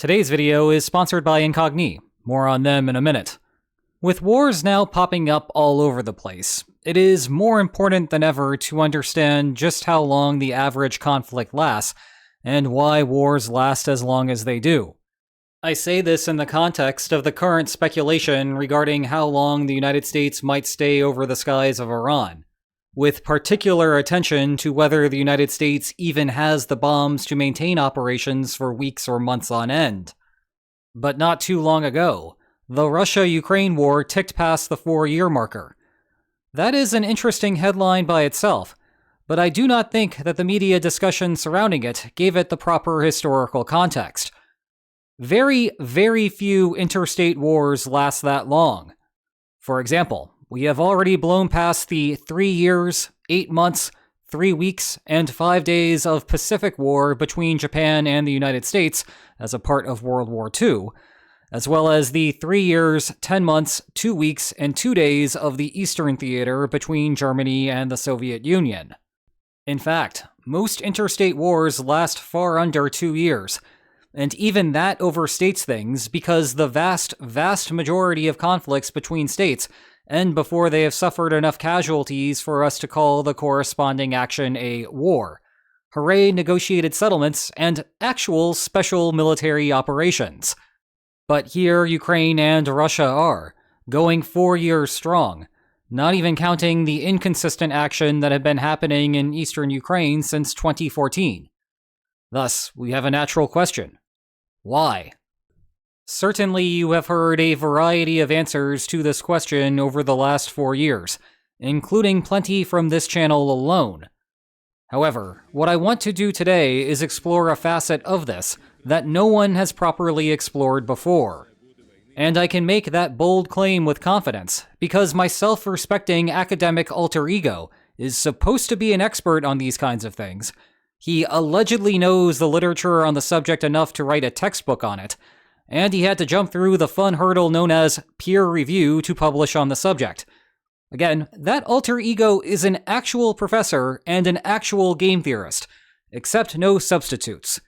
Today's video is sponsored by Incogni. More on them in a minute. With wars now popping up all over the place, it is more important than ever to understand just how long the average conflict lasts and why wars last as long as they do. I say this in the context of the current speculation regarding how long the United States might stay over the skies of Iran, with particular attention to whether the United States even has the bombs to maintain operations for weeks or months on end. But not too long ago, the Russia-Ukraine war ticked past the 4-year marker. That is an interesting headline by itself, but I do not think that the media discussion surrounding it gave it the proper historical context. Very, very few interstate wars last that long. For example, we have already blown past the 3 years, 8 months, 3 weeks, and 5 days of Pacific War between Japan and the United States as a part of World War II, as well as the 3 years, 10 months, 2 weeks, and 2 days of the Eastern Theater between Germany and the Soviet Union. In fact, most interstate wars last far under 2 years, and even that overstates things because the vast majority of conflicts between states end before they have suffered enough casualties for us to call the corresponding action a war. Hooray, negotiated settlements and actual special military operations. But here Ukraine and Russia are, going 4 years strong, not even counting the inconsistent action that had been happening in eastern Ukraine since 2014. Thus, we have a natural question. Why? Certainly you have heard a variety of answers to this question over the last 4 years, including plenty from this channel alone. However, what I want to do today is explore a facet of this that no one has properly explored before. And I can make that bold claim with confidence, because my self-respecting academic alter ego is supposed to be an expert on these kinds of things. He allegedly knows the literature on the subject enough to write a textbook on it, and he had to jump through the fun hurdle known as peer review to publish on the subject. Again, that alter ego is an actual professor and an actual game theorist, except no substitutes.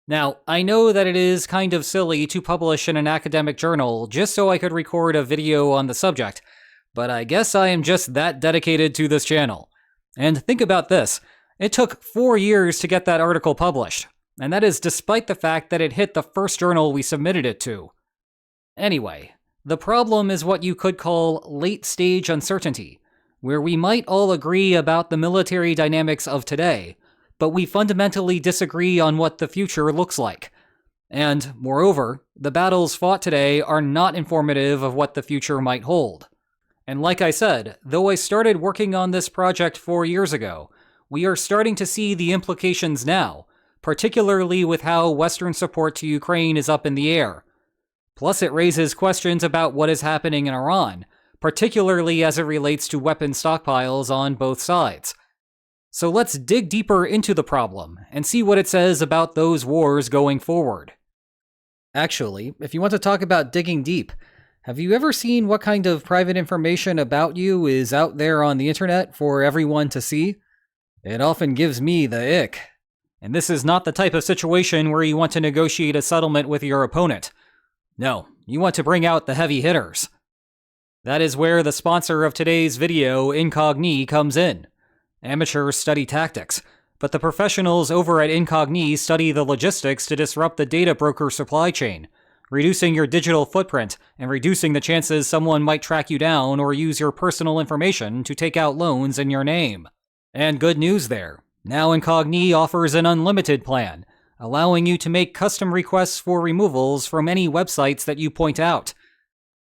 Now, I know that it is kind of silly to publish in an academic journal just so I could record a video on the subject, but I guess I am just that dedicated to this channel. And think about this, it took 4 years to get that article published, and that is despite the fact that it hit the first journal we submitted it to. Anyway, the problem is what you could call late-stage uncertainty, where we might all agree about the military dynamics of today, but we fundamentally disagree on what the future looks like. And, moreover, the battles fought today are not informative of what the future might hold. And like I said, though I started working on this project 4 years ago, we are starting to see the implications now, particularly with how Western support to Ukraine is up in the air. Plus it raises questions about what is happening in Iran, particularly as it relates to weapon stockpiles on both sides. So let's dig deeper into the problem and see what it says about those wars going forward. Actually, if you want to talk about digging deep, have you ever seen what kind of private information about you is out there on the internet for everyone to see? It often gives me the ick. And this is not the type of situation where you want to negotiate a settlement with your opponent. No, you want to bring out the heavy hitters. That is where the sponsor of today's video, Incogni, comes in. Amateurs study tactics, but the professionals over at Incogni study the logistics to disrupt the data broker supply chain, reducing your digital footprint and reducing the chances someone might track you down or use your personal information to take out loans in your name. And good news there. Now Incogni offers an unlimited plan, allowing you to make custom requests for removals from any websites that you point out.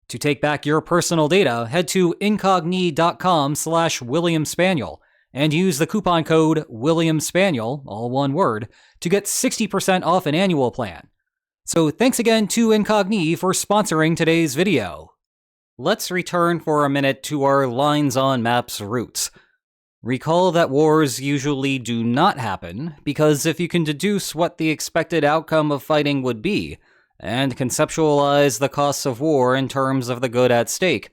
To take back your personal data, head to incogni.com/WilliamSpaniel and use the coupon code WilliamSpaniel, all one word, to get 60% off an annual plan. So thanks again to Incogni for sponsoring today's video. Let's return for a minute to our lines on maps roots. Recall that wars usually do not happen, because if you can deduce what the expected outcome of fighting would be, and conceptualize the costs of war in terms of the good at stake,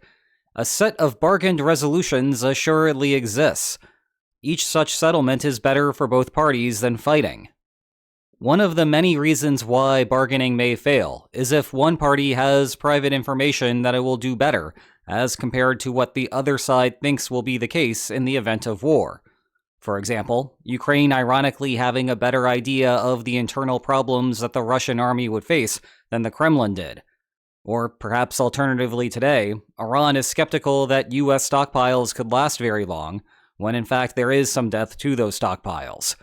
a set of bargained resolutions assuredly exists. Each such settlement is better for both parties than fighting. One of the many reasons why bargaining may fail is if one party has private information that it will do better as compared to what the other side thinks will be the case in the event of war. For example, Ukraine ironically having a better idea of the internal problems that the Russian army would face than the Kremlin did. Or perhaps alternatively today, Iran is skeptical that US stockpiles could last very long, when in fact there is some depth to those stockpiles.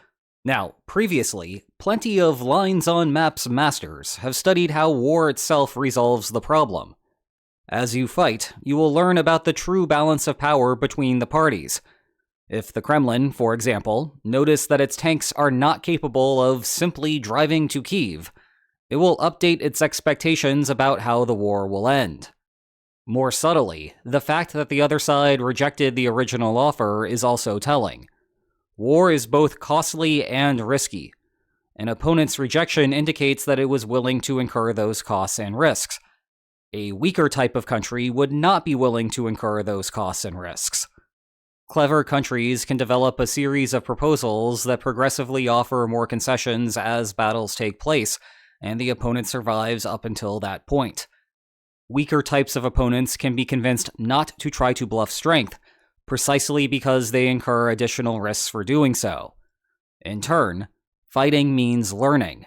Now, previously, plenty of lines on maps masters have studied how war itself resolves the problem. As you fight, you will learn about the true balance of power between the parties. If the Kremlin, for example, notice that its tanks are not capable of simply driving to Kyiv, it will update its expectations about how the war will end. More subtly, the fact that the other side rejected the original offer is also telling. War is both costly and risky. An opponent's rejection indicates that it was willing to incur those costs and risks. A weaker type of country would not be willing to incur those costs and risks. Clever countries can develop a series of proposals that progressively offer more concessions as battles take place, and the opponent survives up until that point. Weaker types of opponents can be convinced not to try to bluff strength, precisely because they incur additional risks for doing so. In turn, fighting means learning.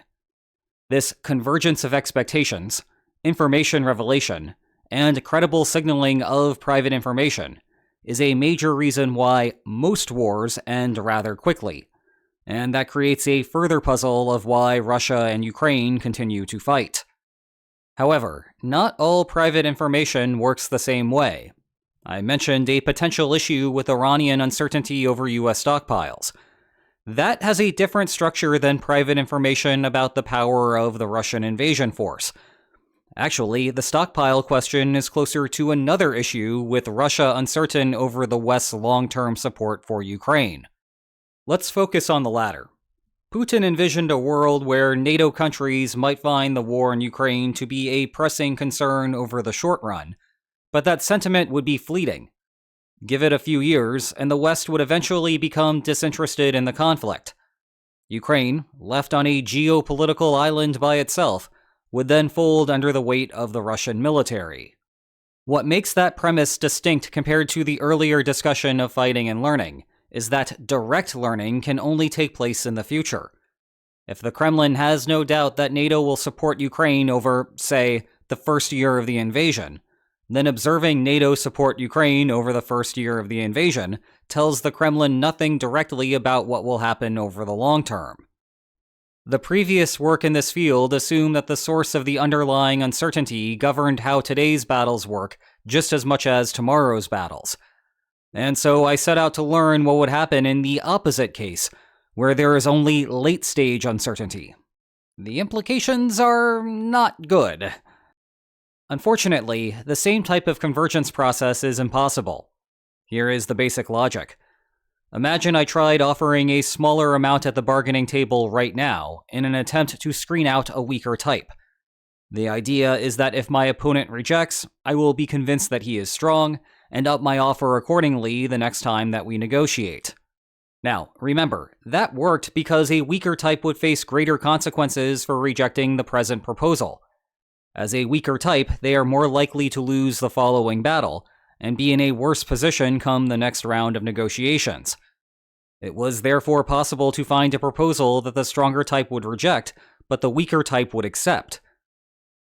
This convergence of expectations, information revelation, and credible signaling of private information is a major reason why most wars end rather quickly, and that creates a further puzzle of why Russia and Ukraine continue to fight. However, not all private information works the same way. I mentioned a potential issue with Iranian uncertainty over US stockpiles. That has a different structure than private information about the power of the Russian invasion force. Actually, the stockpile question is closer to another issue with Russia uncertain over the West's long-term support for Ukraine. Let's focus on the latter. Putin envisioned a world where NATO countries might find the war in Ukraine to be a pressing concern over the short run, but that sentiment would be fleeting. Give it a few years, and the West would eventually become disinterested in the conflict. Ukraine, left on a geopolitical island by itself, would then fold under the weight of the Russian military. What makes that premise distinct compared to the earlier discussion of fighting and learning is that direct learning can only take place in the future. If the Kremlin has no doubt that NATO will support Ukraine over, say, the first year of the invasion, then observing NATO support Ukraine over the first year of the invasion tells the Kremlin nothing directly about what will happen over the long term. The previous work in this field assumed that the source of the underlying uncertainty governed how today's battles work just as much as tomorrow's battles. And so I set out to learn what would happen in the opposite case, where there is only late-stage uncertainty. The implications are not good. Unfortunately, the same type of convergence process is impossible. Here is the basic logic. Imagine I tried offering a smaller amount at the bargaining table right now in an attempt to screen out a weaker type. The idea is that if my opponent rejects, I will be convinced that he is strong, and up my offer accordingly the next time that we negotiate. Now, remember, that worked because a weaker type would face greater consequences for rejecting the present proposal. As a weaker type, they are more likely to lose the following battle, and be in a worse position come the next round of negotiations. It was therefore possible to find a proposal that the stronger type would reject, but the weaker type would accept.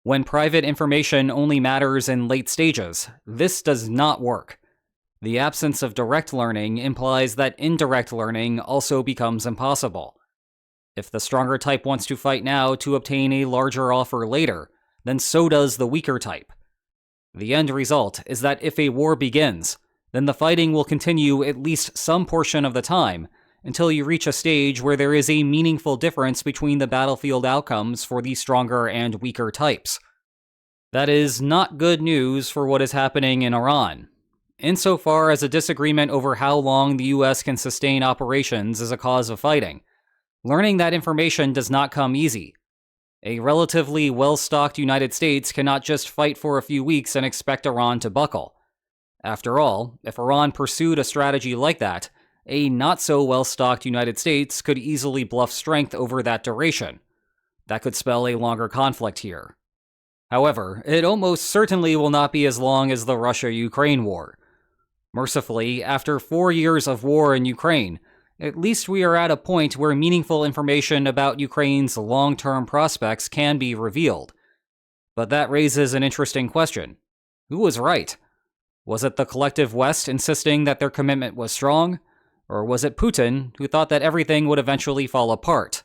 When private information only matters in late stages, this does not work. The absence of direct learning implies that indirect learning also becomes impossible. If the stronger type wants to fight now to obtain a larger offer later, then so does the weaker type. The end result is that if a war begins, then the fighting will continue at least some portion of the time until you reach a stage where there is a meaningful difference between the battlefield outcomes for the stronger and weaker types. That is not good news for what is happening in Iran. Insofar as a disagreement over how long the US can sustain operations is a cause of fighting, learning that information does not come easy. A relatively well-stocked United States cannot just fight for a few weeks and expect Iran to buckle. After all, if Iran pursued a strategy like that, a not-so-well-stocked United States could easily bluff strength over that duration. That could spell a longer conflict here. However, it almost certainly will not be as long as the Russia-Ukraine war. Mercifully, after 4 years of war in Ukraine, at least we are at a point where meaningful information about Ukraine's long-term prospects can be revealed. But that raises an interesting question. Who was right? Was it the collective West insisting that their commitment was strong? Or was it Putin who thought that everything would eventually fall apart?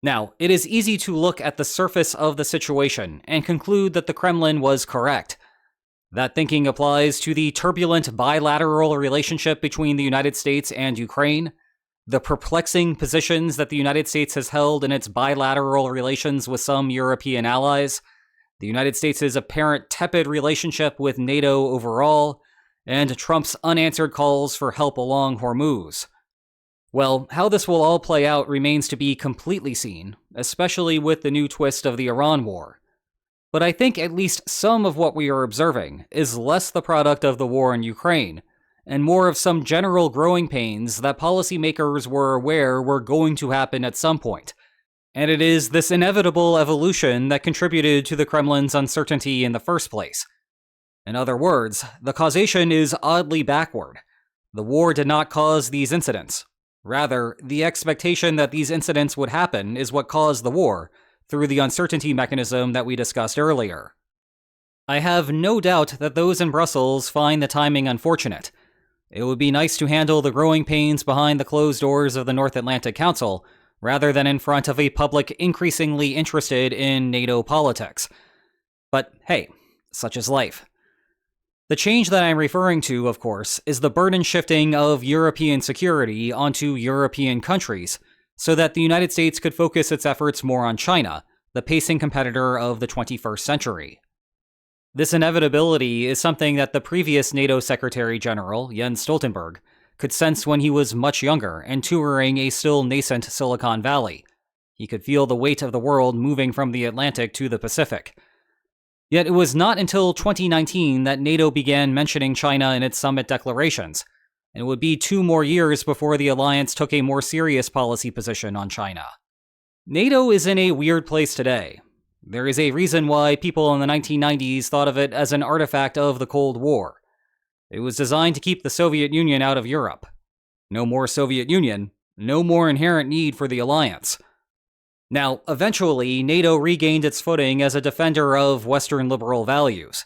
Now, it is easy to look at the surface of the situation and conclude that the Kremlin was correct. That thinking applies to the turbulent bilateral relationship between the United States and Ukraine, the perplexing positions that the United States has held in its bilateral relations with some European allies, the United States' apparent tepid relationship with NATO overall, and Trump's unanswered calls for help along Hormuz. Well, how this will all play out remains to be completely seen, especially with the new twist of the Iran war. But I think at least some of what we are observing is less the product of the war in Ukraine, and more of some general growing pains that policymakers were aware were going to happen at some point. And it is this inevitable evolution that contributed to the Kremlin's uncertainty in the first place. In other words, the causation is oddly backward. The war did not cause these incidents. Rather, the expectation that these incidents would happen is what caused the war, through the uncertainty mechanism that we discussed earlier. I have no doubt that those in Brussels find the timing unfortunate. It would be nice to handle the growing pains behind the closed doors of the North Atlantic Council, rather than in front of a public increasingly interested in NATO politics. But hey, such is life. The change that I'm referring to, of course, is the burden shifting of European security onto European countries, so that the United States could focus its efforts more on China, the pacing competitor of the 21st century. This inevitability is something that the previous NATO Secretary General, Jens Stoltenberg, could sense when he was much younger and touring a still nascent Silicon Valley. He could feel the weight of the world moving from the Atlantic to the Pacific. Yet it was not until 2019 that NATO began mentioning China in its summit declarations, and it would be 2 more years before the alliance took a more serious policy position on China. NATO is in a weird place today. There is a reason why people in the 1990s thought of it as an artifact of the Cold War. It was designed to keep the Soviet Union out of Europe. No more Soviet Union, no more inherent need for the alliance. Now, eventually, NATO regained its footing as a defender of Western liberal values.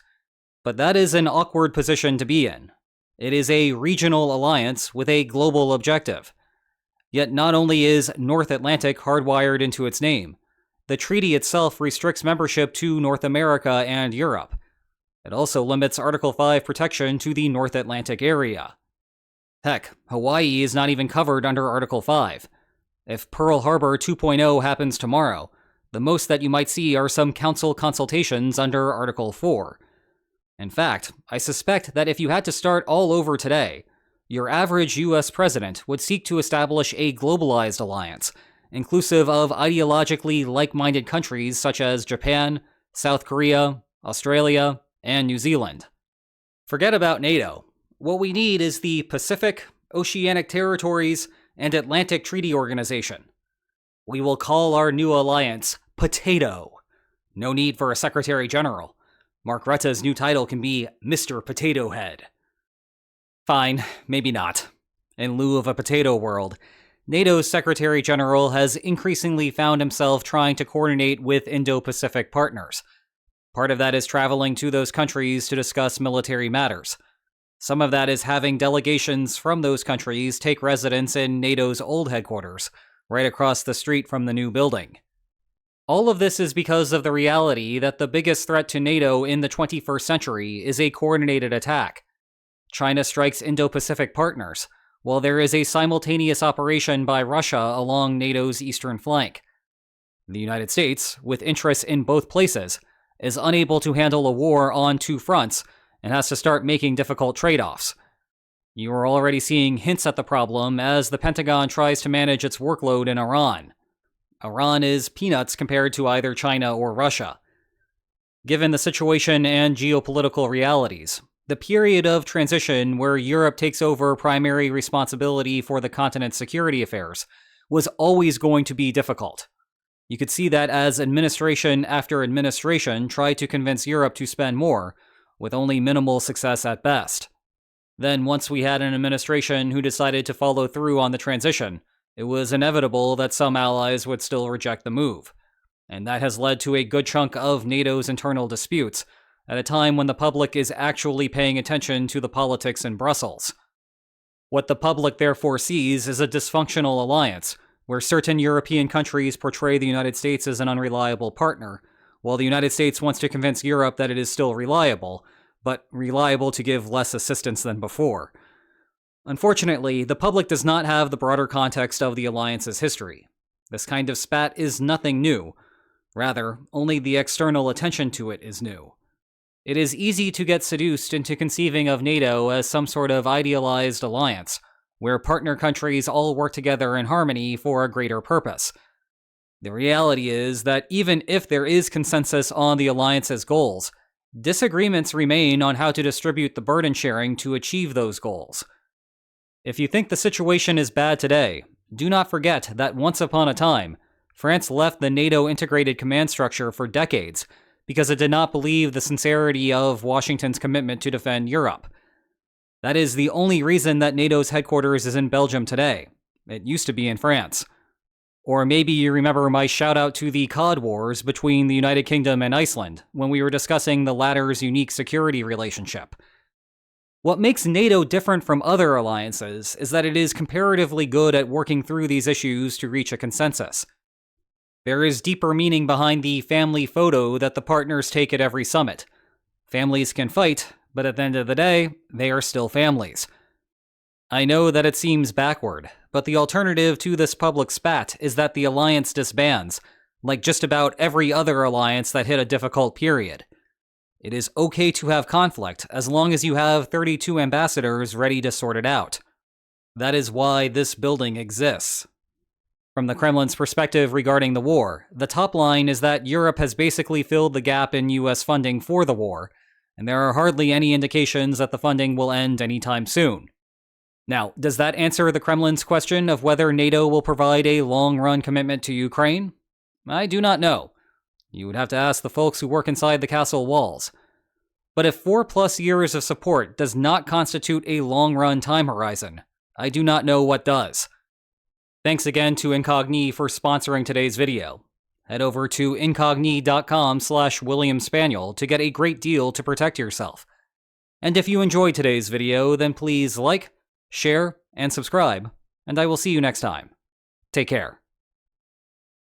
But that is an awkward position to be in. It is a regional alliance with a global objective. Yet not only is North Atlantic hardwired into its name, the treaty itself restricts membership to North America and Europe. It also limits Article 5 protection to the North Atlantic area. Heck, Hawaii is not even covered under Article 5. If Pearl Harbor 2.0 happens tomorrow, the most that you might see are some council consultations under Article 4. In fact, I suspect that if you had to start all over today, your average US president would seek to establish a globalized alliance, inclusive of ideologically like-minded countries such as Japan, South Korea, Australia, and New Zealand. Forget about NATO. What we need is the Pacific, Oceanic Territories, and Atlantic Treaty Organization. We will call our new alliance Potato. No need for a Secretary General. Mark Rutte's new title can be Mr. Potato Head. Fine, maybe not. In lieu of a potato world, NATO's Secretary General has increasingly found himself trying to coordinate with Indo-Pacific partners. Part of that is traveling to those countries to discuss military matters. Some of that is having delegations from those countries take residence in NATO's old headquarters, right across the street from the new building. All of this is because of the reality that the biggest threat to NATO in the 21st century is a coordinated attack. China strikes Indo-Pacific partners, while there is a simultaneous operation by Russia along NATO's eastern flank. The United States, with interests in both places, is unable to handle a war on 2 fronts and has to start making difficult trade-offs. You are already seeing hints at the problem as the Pentagon tries to manage its workload in Iran. Iran is peanuts compared to either China or Russia. Given the situation and geopolitical realities, The period of transition where Europe takes over primary responsibility for the continent's security affairs was always going to be difficult. You could see that as administration after administration tried to convince Europe to spend more, with only minimal success at best. Then, once we had an administration who decided to follow through on the transition, it was inevitable that some allies would still reject the move. And that has led to a good chunk of NATO's internal disputes, at a time when the public is actually paying attention to the politics in Brussels. What the public therefore sees is a dysfunctional alliance, where certain European countries portray the United States as an unreliable partner, while the United States wants to convince Europe that it is still reliable, but reliable to give less assistance than before. Unfortunately, the public does not have the broader context of the alliance's history. This kind of spat is nothing new. Rather, only the external attention to it is new. It is easy to get seduced into conceiving of NATO as some sort of idealized alliance, where partner countries all work together in harmony for a greater purpose. The reality is that even if there is consensus on the alliance's goals, disagreements remain on how to distribute the burden sharing to achieve those goals. If you think the situation is bad today, do not forget that once upon a time, France left the NATO integrated command structure for decades because it did not believe the sincerity of Washington's commitment to defend Europe. That is the only reason that NATO's headquarters is in Belgium today. It used to be in France. Or maybe you remember my shout out to the COD wars between the United Kingdom and Iceland when we were discussing the latter's unique security relationship. What makes NATO different from other alliances is that it is comparatively good at working through these issues to reach a consensus. There is deeper meaning behind the family photo that the partners take at every summit. Families can fight, but at the end of the day, they are still families. I know that it seems backward, but the alternative to this public spat is that the alliance disbands, like just about every other alliance that hit a difficult period. It is okay to have conflict as long as you have 32 ambassadors ready to sort it out. That is why this building exists. From the Kremlin's perspective regarding the war, the top line is that Europe has basically filled the gap in US funding for the war, and there are hardly any indications that the funding will end anytime soon. Now, does that answer the Kremlin's question of whether NATO will provide a long-run commitment to Ukraine? I do not know. You would have to ask the folks who work inside the castle walls. But if 4+ years of support does not constitute a long-run time horizon, I do not know what does. Thanks again to Incogni for sponsoring today's video. Head over to incogni.com/William Spaniel to get a great deal to protect yourself. And if you enjoyed today's video, then please like, share, and subscribe, and I will see you next time. Take care.